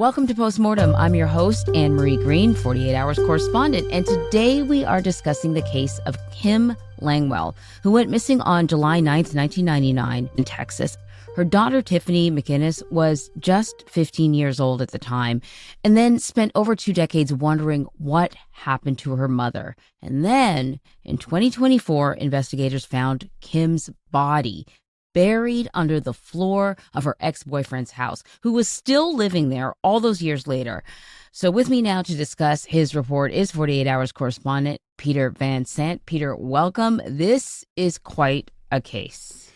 Welcome to Postmortem. I'm your host, Anne-Marie Green, 48 Hours correspondent, and today we are discussing the case of Kim Langwell, who went missing on July 9th, 1999 in Texas. Her daughter, Tiffany McInnes, was just 15 years old at the time, and then spent over 2 decades wondering what happened to her mother. And then, in 2024, investigators found Kim's body buried under the floor of her ex-boyfriend's house, who was still living there all those years later. So with me now to discuss his report is 48 Hours correspondent Peter Van Sant. Peter, welcome. This is quite a case.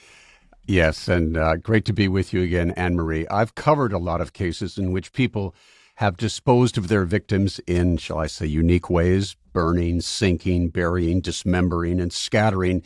Yes, and great to be with you again, Anne-Marie. I've covered a lot of cases in which people have disposed of their victims in, shall I say, unique ways: burning, sinking, burying, dismembering, and scattering,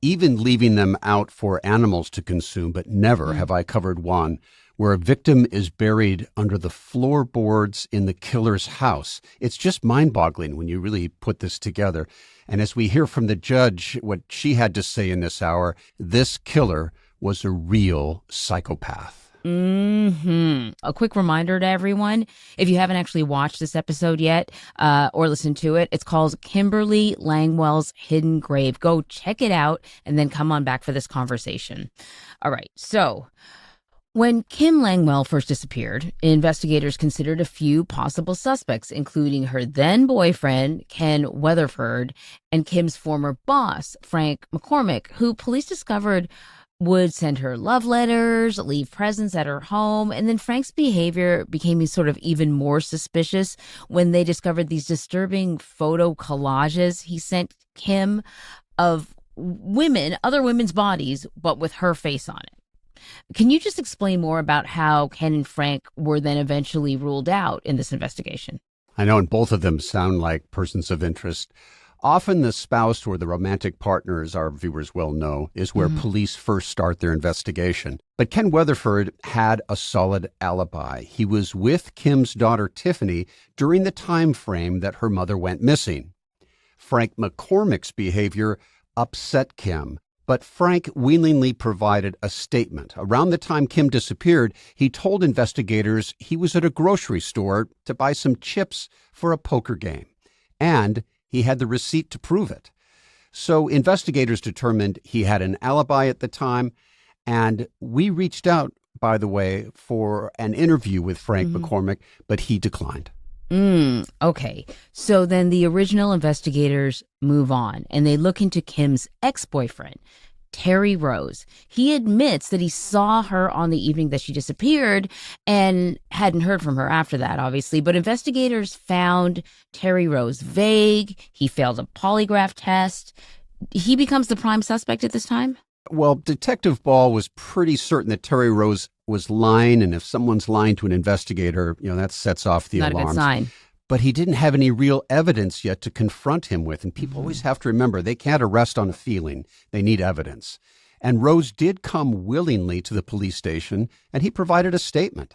even leaving them out for animals to consume. But never have I covered one where a victim is buried under the floorboards in the killer's house. It's just mind-boggling when you really put this together. And as we hear from the judge, what she had to say in this hour, this killer was a real psychopath. A quick reminder to everyone, if you haven't actually watched this episode yet or listened to it, it's called Kimberly Langwell's Hidden Grave. Go check it out and then come on back for this conversation. All right, so when Kim Langwell first disappeared, investigators considered a few possible suspects, including her then boyfriend, Ken Weatherford, and Kim's former boss, Frank McCormick, who police discovered would send her love letters, leave presents at her home. And then Frank's behavior became sort of even more suspicious when they discovered these disturbing photo collages he sent Kim of women, other women's bodies, but with her face on it. Can you just explain more about how Ken and Frank were then eventually ruled out in this investigation? I know, and both of them sound like persons of interest. Often the spouse or the romantic partner, as our viewers well know, is where police first start their investigation. But Ken Weatherford had a solid alibi. He was with Kim's daughter, Tiffany, during the time frame that her mother went missing. Frank McCormick's behavior upset Kim, but Frank willingly provided a statement. Around the time Kim disappeared, he told investigators he was at a grocery store to buy some chips for a poker game, and he had the receipt to prove it. So investigators determined he had an alibi at the time, and we reached out, by the way, for an interview with Frank McCormick, but he declined. Okay. So then the original investigators move on, and they look into Kim's ex-boyfriend, Terry Rose. He admits that he saw her on the evening that she disappeared and hadn't heard from her after that, obviously. But investigators found Terry Rose vague. He failed a polygraph test. He becomes the prime suspect at this time? Well, Detective Ball was pretty certain that Terry Rose was lying, and if someone's lying to an investigator, that sets off the alarms. Not a good sign. But he didn't have any real evidence yet to confront him with. And people always have to remember, they can't arrest on a feeling. They need evidence. And Rose did come willingly to the police station, and he provided a statement.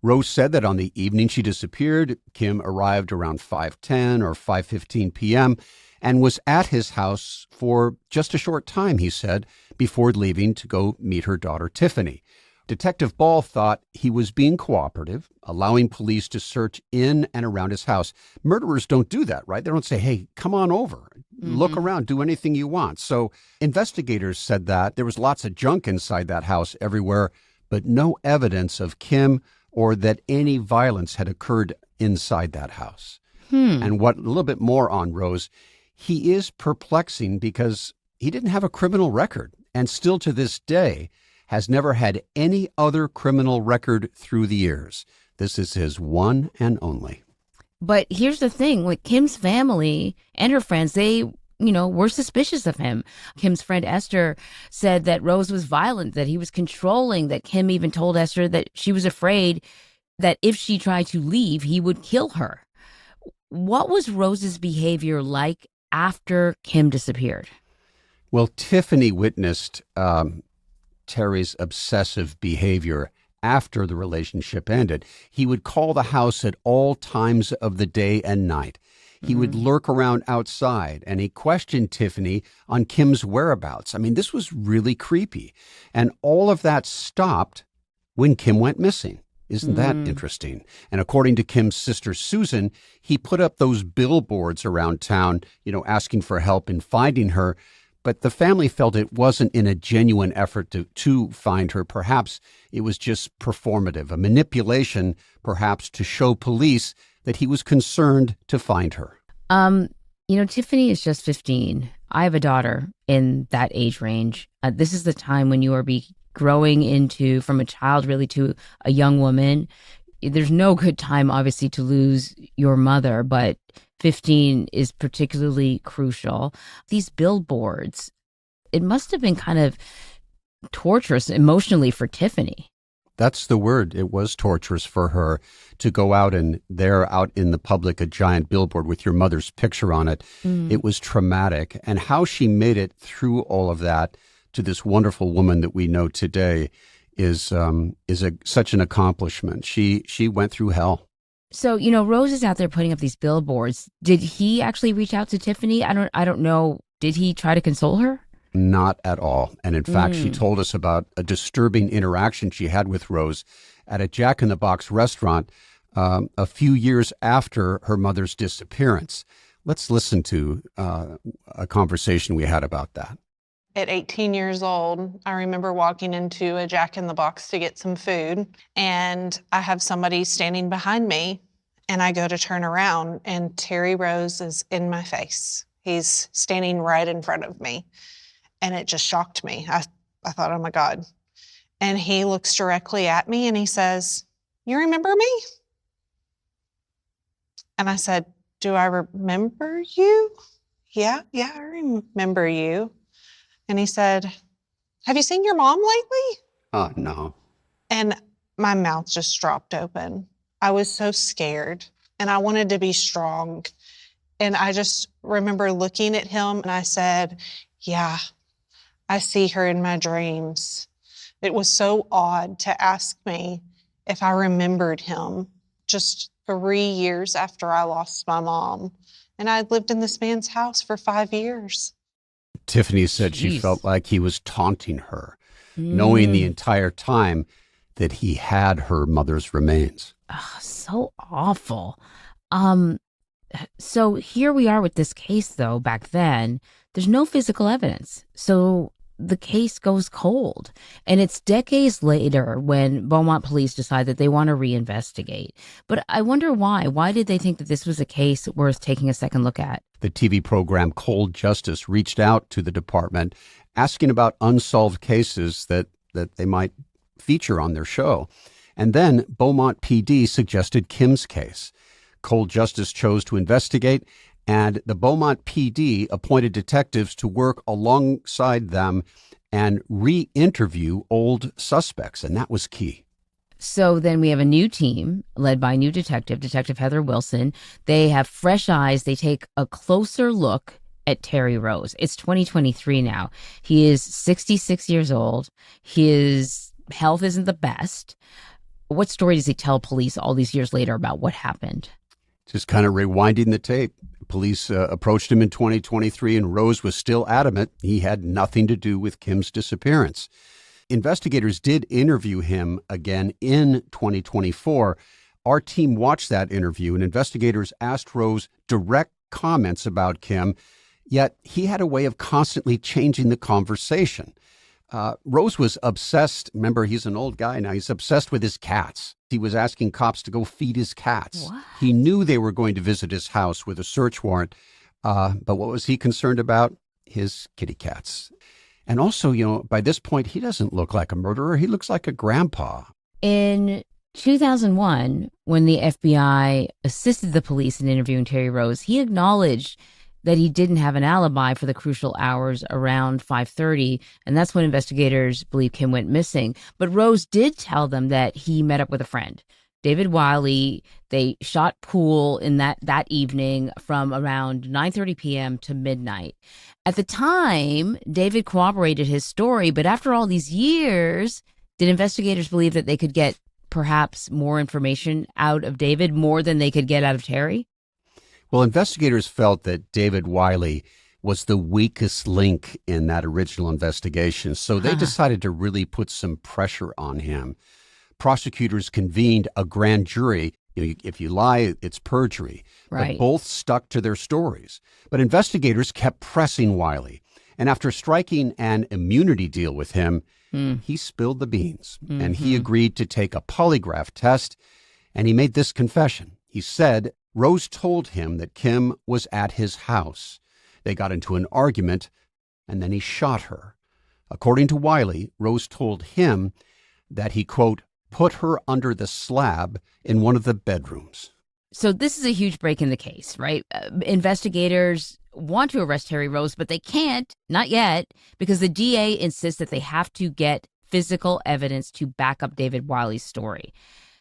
Rose said that on the evening she disappeared, Kim arrived around 5:10 or 5:15 p.m. and was at his house for just a short time, he said, before leaving to go meet her daughter, Tiffany. Detective Ball thought he was being cooperative, allowing police to search in and around his house. Murderers don't do that, right? They don't say, hey, come on over, look around, do anything you want. So investigators said that there was lots of junk inside that house everywhere, but no evidence of Kim or that any violence had occurred inside that house. And what a little bit more on Rose, he is perplexing because he didn't have a criminal record, and still to this day has never had any other criminal record through the years. This is his one and only. But here's the thing, with Kim's family and her friends, they, were suspicious of him. Kim's friend Esther said that Rose was violent, that he was controlling, that Kim even told Esther that she was afraid that if she tried to leave, he would kill her. What was Rose's behavior like after Kim disappeared? Well, Tiffany witnessed Terry's obsessive behavior after the relationship ended. He would call the house at all times of the day and night. He would lurk around outside, and he questioned Tiffany on Kim's whereabouts. I mean, this was really creepy. And all of that stopped when Kim went missing. Isn't that interesting? And according to Kim's sister, Susan, he put up those billboards around town, asking for help in finding her. But the family felt it wasn't in a genuine effort to find her. Perhaps it was just performative, a manipulation, perhaps to show police that he was concerned to find her. Tiffany is just 15. I have a daughter in that age range. This is the time when you are growing into, from a child really to a young woman. There's no good time, obviously, to lose your mother, but 15 is particularly crucial. These billboards, it must have been kind of torturous emotionally for Tiffany. That's the word. It was torturous for her to go out and there out in the public, a giant billboard with your mother's picture on it. It was traumatic. And how she made it through all of that to this wonderful woman that we know today is such an accomplishment. She went through hell. So, Rose is out there putting up these billboards. Did he actually reach out to Tiffany? I don't know. Did he try to console her? Not at all. And in fact, she told us about a disturbing interaction she had with Rose at a Jack in the Box restaurant a few years after her mother's disappearance. Let's listen to a conversation we had about that. At 18 years old, I remember walking into a Jack in the Box to get some food, and I have somebody standing behind me, and I go to turn around, and Terry Rose is in my face. He's standing right in front of me, and it just shocked me. I thought, oh my God. And he looks directly at me, and he says, "You remember me?" And I said, "Do I remember you?" Yeah, I remember you. And he said, "Have you seen your mom lately?" Oh, no. And my mouth just dropped open. I was so scared, and I wanted to be strong. And I just remember looking at him, and I said, "Yeah, I see her in my dreams." It was so odd to ask me if I remembered him just 3 years after I lost my mom. And I'd lived in this man's house for 5 years. Tiffany said she felt like he was taunting her, knowing the entire time that he had her mother's remains. Oh, so awful. So here we are with this case, though. Back then, there's no physical evidence. So the case goes cold. And it's decades later when Beaumont police decide that they want to reinvestigate. But I wonder why. Why did they think that this was a case worth taking a second look at? The TV program Cold Justice reached out to the department asking about unsolved cases that they might feature on their show. And then Beaumont PD suggested Kim's case. Cold Justice chose to investigate, and the Beaumont PD appointed detectives to work alongside them and re-interview old suspects, and that was key. So then we have a new team led by a new detective, Detective Heather Wilson. They have fresh eyes. They take a closer look at Terry Rose. It's 2023 now. He is 66 years old. His health isn't the best. What story does he tell police all these years later about what happened? Just kind of rewinding the tape. Police approached him in 2023, and Rose was still adamant he had nothing to do with Kim's disappearance. Investigators did interview him again in 2024. Our team watched that interview, and investigators asked Rose direct comments about Kim, yet he had a way of constantly changing the conversation. Rose was obsessed. Remember, he's an old guy now. He's obsessed with his cats. He was asking cops to go feed his cats. What? He knew they were going to visit his house with a search warrant. But what was he concerned about? His kitty cats. And also, by this point, he doesn't look like a murderer. He looks like a grandpa. In 2001, when the FBI assisted the police in interviewing Terry Rose, he acknowledged that he didn't have an alibi for the crucial hours around 5:30, and that's when investigators believe Kim went missing. But Rose did tell them that he met up with a friend, David Wiley. They shot pool in that evening from around 9:30 p.m. to midnight. At the time, David corroborated his story, but after all these years, did investigators believe that they could get perhaps more information out of David, more than they could get out of Terry? Well, investigators felt that David Wiley was the weakest link in that original investigation, so they decided to really put some pressure on him. prosecutors convened a grand jury. If you lie, it's perjury. Right. But both stuck to their stories. But investigators kept pressing Wiley. And after striking an immunity deal with him, he spilled the beans. And he agreed to take a polygraph test. And he made this confession. He said Rose told him that Kim was at his house. They got into an argument, and then he shot her. According to Wiley, Rose told him that he, quote, put her under the slab in one of the bedrooms. So this is a huge break in the case, right? Investigators want to arrest Terry Rose, but they can't, not yet, because the DA insists that they have to get physical evidence to back up David Wiley's story.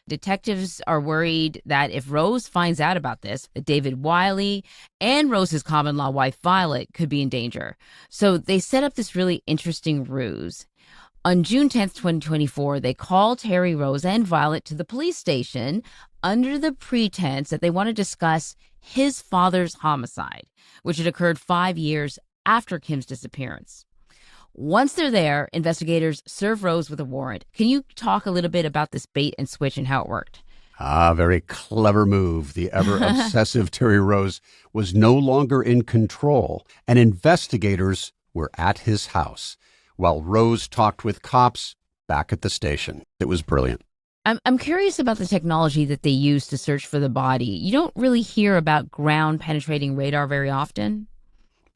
Detectives are worried that if Rose finds out about this, that David Wiley and Rose's common-law wife, Violet, could be in danger. So they set up this really interesting ruse. On June 10th, 2024, they call Terry Rose and Violet to the police station under the pretense that they want to discuss his father's homicide, which had occurred 5 years after Kim's disappearance. Once they're there, investigators serve Rose with a warrant. Can you talk a little bit about this bait and switch and how it worked? Very clever move. The ever-obsessive Terry Rose was no longer in control, and investigators were at his house while Rose talked with cops back at the station. It was brilliant. I'm curious about the technology that they used to search for the body. You don't really hear about ground-penetrating radar very often.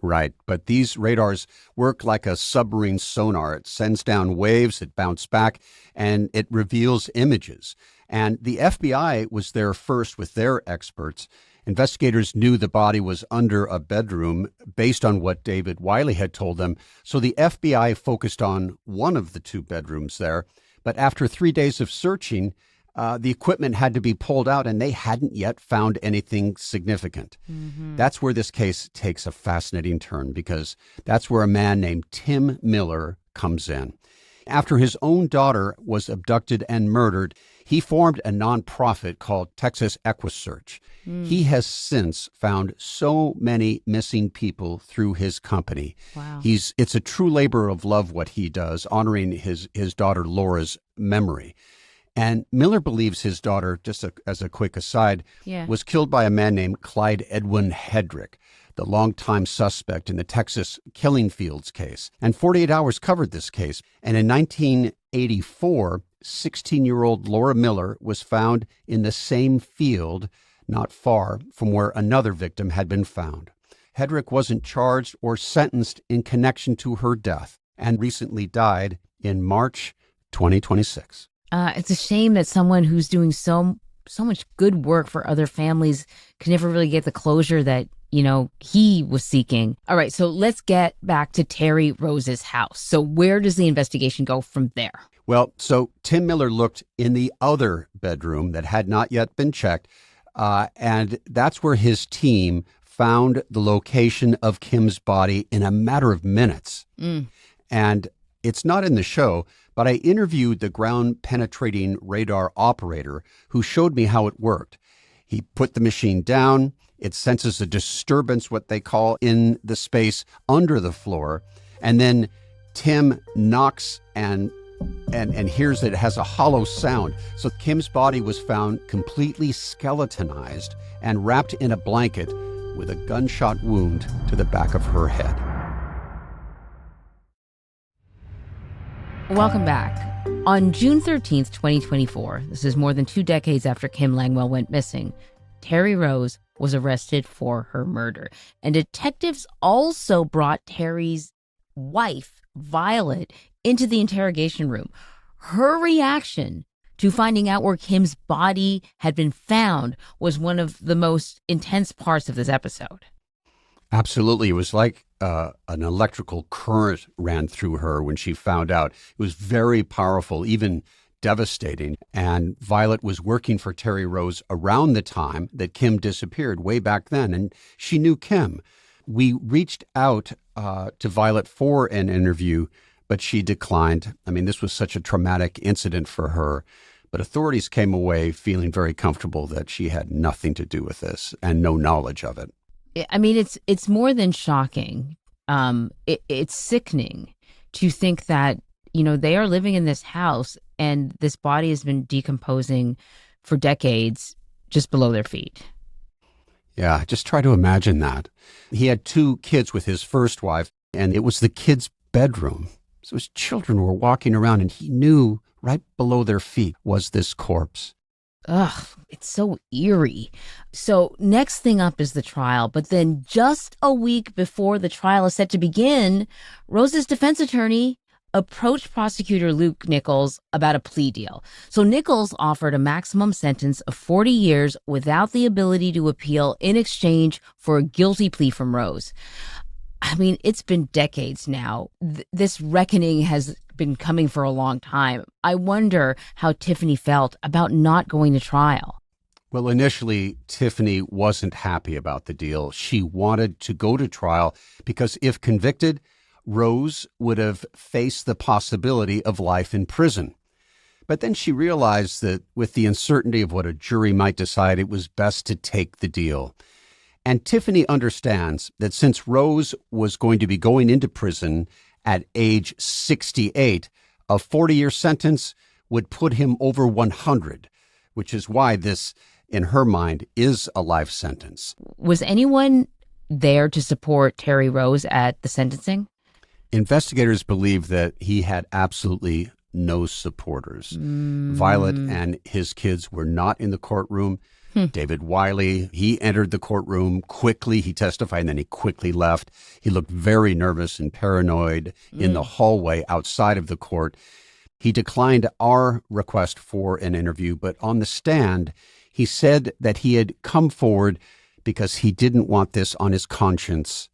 Right, but these radars work like a submarine sonar. It sends down waves that bounce back, and it reveals images. And the FBI was there first with their experts. Investigators knew the body was under a bedroom based on what David Wiley had told them. So the FBI focused on one of the two bedrooms there. But after 3 days of searching, the equipment had to be pulled out, and they hadn't yet found anything significant. That's where this case takes a fascinating turn, because that's where a man named Tim Miller comes in. After his own daughter was abducted and murdered, he formed a nonprofit called Texas EquiSearch. He has since found so many missing people through his company. Wow. It's a true labor of love what he does, honoring his daughter Laura's memory. And Miller believes his daughter, just as a quick aside, was killed by a man named Clyde Edwin Hedrick, the longtime suspect in the Texas Killing Fields case. And 48 Hours covered this case. And in 1984, 16-year-old Laura Miller was found in the same field, not far from where another victim had been found. Hedrick wasn't charged or sentenced in connection to her death and recently died in March 2026. It's a shame that someone who's doing so much good work for other families can never really get the closure that, he was seeking. All right, so let's get back to Terry Rose's house. So where does the investigation go from there? Well, so Tim Miller looked in the other bedroom that had not yet been checked, and that's where his team found the location of Kim's body in a matter of minutes. And it's not in the show, but I interviewed the ground-penetrating radar operator who showed me how it worked. He put the machine down. It senses a disturbance, what they call, in the space under the floor. And then Tim knocks and hears that it has a hollow sound. So Kim's body was found completely skeletonized and wrapped in a blanket with a gunshot wound to the back of her head. Welcome back. On June 13th, 2024, this is more than 2 decades after Kim Langwell went missing, Terry Rose was arrested for her murder. And detectives also brought Terry's wife, Violet, into the interrogation room. Her reaction to finding out where Kim's body had been found was one of the most intense parts of this episode. Absolutely. It was like an electrical current ran through her when she found out. It was very powerful, even devastating. And Violet was working for Terry Rose around the time that Kim disappeared, way back then, and she knew Kim. We reached out to Violet for an interview, but she declined. I mean, this was such a traumatic incident for her. But authorities came away feeling very comfortable that she had nothing to do with this and no knowledge of it. I mean, it's more than shocking. It's sickening to think that they are living in this house and this body has been decomposing for decades just below their feet. Yeah, just try to imagine that. He had 2 kids with his first wife, and it was the kids' bedroom. So his children were walking around, and he knew right below their feet was this corpse. Ugh, it's so eerie. So next thing up is the trial. But then just a week before the trial is set to begin, Rose's defense attorney approached prosecutor Luke Nichols about a plea deal. So Nichols offered a maximum sentence of 40 years without the ability to appeal in exchange for a guilty plea from Rose. I mean, it's been decades now. This reckoning has been coming for a long time. I wonder how Tiffany felt about not going to trial. Well, initially, Tiffany wasn't happy about the deal. She wanted to go to trial because if convicted, Rose would have faced the possibility of life in prison. But then she realized that with the uncertainty of what a jury might decide, it was best to take the deal. And Tiffany understands that since Rose was going to be going into prison at age 68, a 40-year sentence would put him over 100, which is why this, in her mind, is a life sentence. Was anyone there to support Terry Rose at the sentencing? Investigators believe that he had absolutely no supporters. Violet and his kids were not in the courtroom. David Wiley, he entered the courtroom quickly. He testified and then he quickly left. He looked very nervous and paranoid in the hallway outside of the court. He declined our request for an interview, but on the stand, he said that he had come forward because he didn't want this on his conscience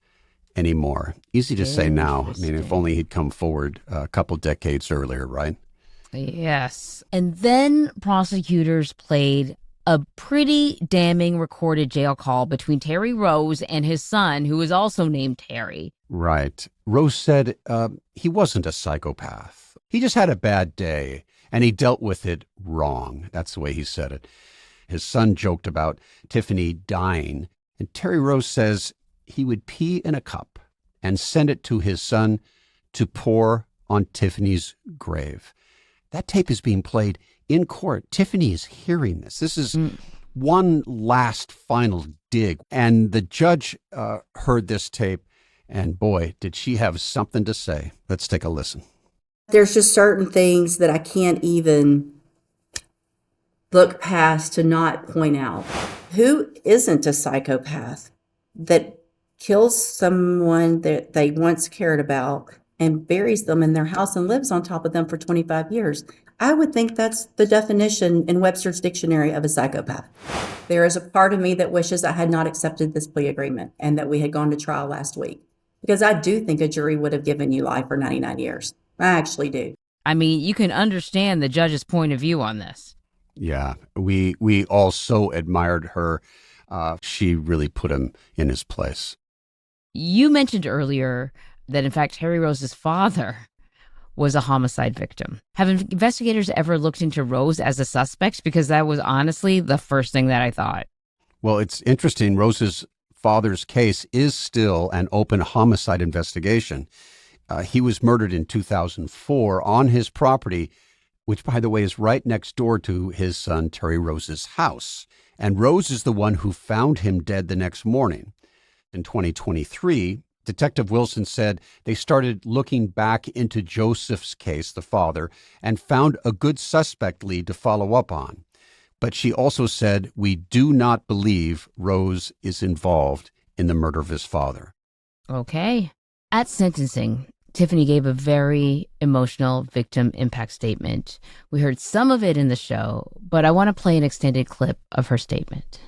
anymore. Easy to say now. I mean, if only he'd come forward a couple decades earlier, right? Yes. And then prosecutors played a pretty damning recorded jail call between Terry Rose and his son, who is also named Terry. Right. Rose said he wasn't a psychopath. He just had a bad day, and he dealt with it wrong. That's the way he said it. His son joked about Tiffany dying, and Terry Rose says he would pee in a cup and send it to his son to pour on Tiffany's grave. That tape is being played in court. Tiffany is hearing this. This is one last final dig. And the judge heard this tape, and boy, did she have something to say. Let's take a listen. There's just certain things that I can't even look past to not point out. Who isn't a psychopath that kills someone that they once cared about and buries them in their house and lives on top of them for 25 years? I would think that's the definition in Webster's dictionary of a psychopath. There is a part of me that wishes I had not accepted this plea agreement and that we had gone to trial last week, because I do think a jury would have given you life for 99 years. I actually do. I mean, you can understand the judge's point of view on this. Yeah, we all so admired her. She really put him in his place. You mentioned earlier that, in fact, Terry Rose's father was a homicide victim. Have investigators ever looked into Rose as a suspect? Because that was honestly the first thing that I thought. Well, it's interesting. Rose's father's case is still an open homicide investigation. He was murdered in 2004 on his property, which, by the way, is right next door to his son Terry Rose's house. And Rose is the one who found him dead the next morning. In 2023, Detective Wilson said they started looking back into Joseph's case, the father, and found a good suspect lead to follow up on. But she also said, we do not believe Rose is involved in the murder of his father. Okay. At sentencing, Tiffany gave a very emotional victim impact statement. We heard some of it in the show, but I want to play an extended clip of her statement.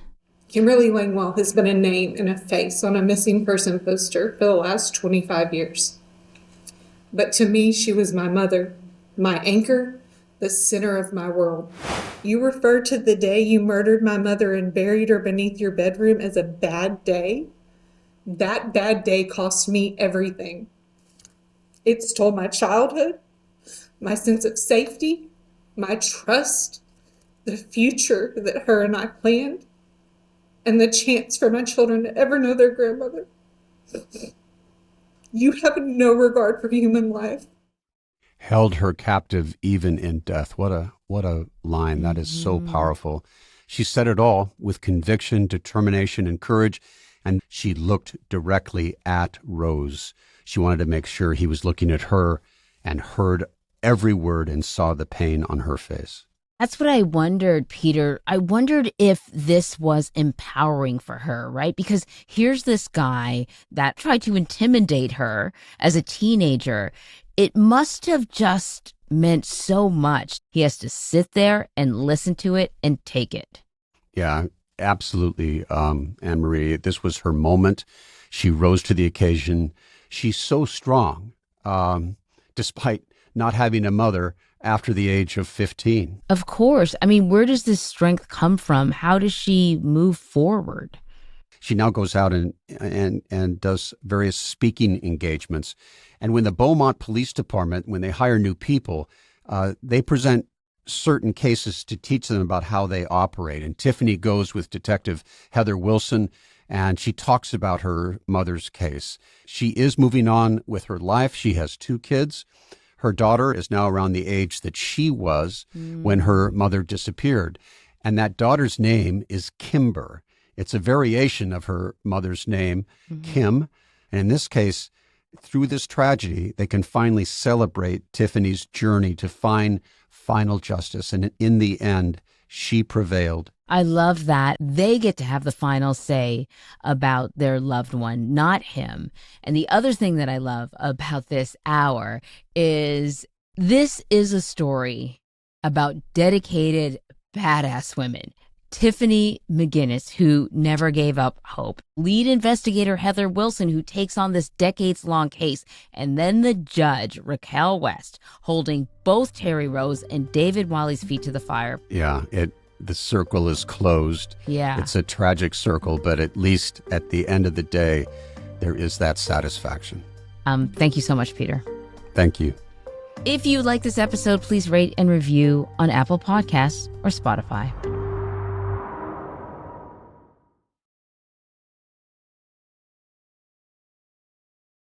Kimberly Langwell has been a name and a face on a missing person poster for the last 25 years. But to me, she was my mother, my anchor, the center of my world. You refer to the day you murdered my mother and buried her beneath your bedroom as a bad day? That bad day cost me everything. It stole my childhood, my sense of safety, my trust, the future that her and I planned, and the chance for my children to ever know their grandmother. You have no regard for human life. Held her captive even in death. What a line. That is so powerful. She said it all with conviction, determination, and courage, and she looked directly at Rose. She wanted to make sure he was looking at her and heard every word and saw the pain on her face. That's what I wondered, Peter. I wondered if this was empowering for her, right? Because here's this guy that tried to intimidate her as a teenager. It must have just meant so much. He has to sit there and listen to it and take it. Yeah, absolutely, Anne-Marie. This was her moment. She rose to the occasion. She's so strong, despite not having a mother after the age of 15. Of course. I mean, where does this strength come from? How does she move forward? She now goes out and does various speaking engagements. And when the Beaumont Police Department, when they hire new people, they present certain cases to teach them about how they operate. And Tiffany goes with Detective Heather Wilson, and she talks about her mother's case. She is moving on with her life. She has 2 kids. Her daughter is now around the age that she was when her mother disappeared. And that daughter's name is Kimber. It's a variation of her mother's name, Kim. And in this case, through this tragedy, they can finally celebrate Tiffany's journey to find final justice. And in the end, she prevailed. I love that they get to have the final say about their loved one, not him. And the other thing that I love about this hour is this is a story about dedicated, badass women. Tiffany McGinnis, who never gave up hope. Lead investigator Heather Wilson, who takes on this decades-long case. And then the judge, Raquel West, holding both Terry Rose and David Wiley's feet to the fire. Yeah, the circle is closed. Yeah. It's a tragic circle, but at least at the end of the day, there is that satisfaction. Thank you so much, Peter. Thank you. If you like this episode, please rate and review on Apple Podcasts or Spotify.